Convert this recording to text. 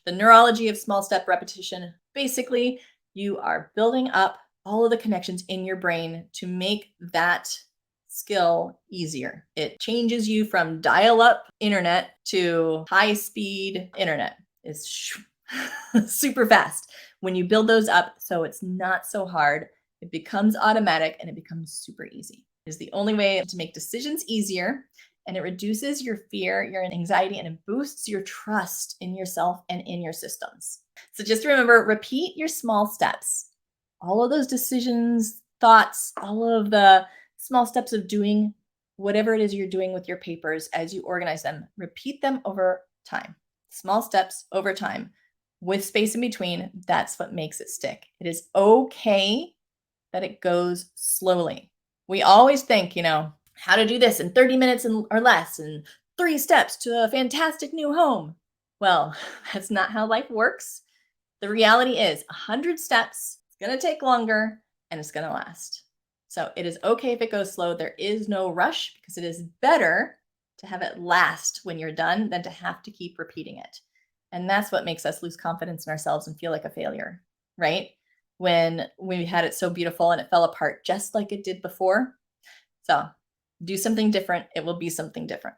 The neurology of small step repetition, basically, you are building up all of the connections in your brain to make that skill easier. It changes you from dial-up internet to high-speed internet. It's super fast when you build those up, so it's not so hard. It becomes automatic and it becomes super easy. It is the only way to make decisions easier, and it reduces your fear, your anxiety, and it boosts your trust in yourself and in your systems. So just remember, repeat your small steps. All of those decisions, thoughts, all of the small steps of doing whatever it is you're doing with your papers as you organize them, repeat them over time. Small steps over time with space in between. That's what makes it stick. It is okay that it goes slowly. We always think, how to do this in 30 minutes or less, and 3 steps to a fantastic new home. Well, that's not how life works. The reality is 100 steps, it's going to take longer and it's going to last. So it is okay if it goes slow. There is no rush because it is better to have it last when you're done than to have to keep repeating it. And that's what makes us lose confidence in ourselves and feel like a failure, right? When we had it so beautiful and it fell apart just like it did before. So do something different. It will be something different.